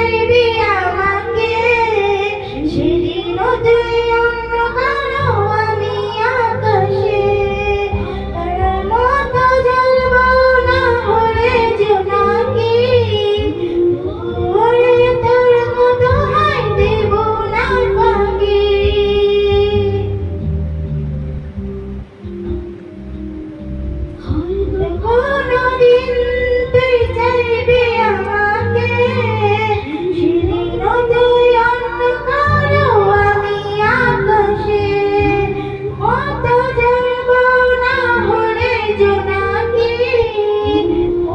চাইবি আমাকে, সেদিনও তুই অন্য কারো আমি আকাশে। তারার মতো জ্বলবো না হলে জোনাকি, ওরে তোর মতো হাই দেব না ফাঁকি। হয়তো কোনোদিন তুই চাইবি আমাকে, সেদিনও তুই অন্য কারো আমি আকাশে। মতো জ্বলবো না হলে জোনাকি,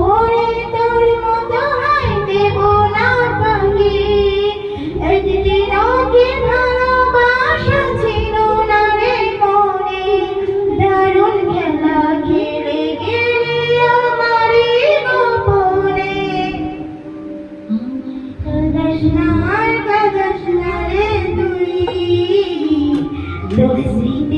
ওরে তোর মতো হাই দেব না ফাঁকি। একদিনও কি ভালোবাসা ছিল না রে মনে, দারুণ খেলা খেলে গেলি আমারই গোপনে। কাঁদাস না রে তুই, তোর স্মৃতি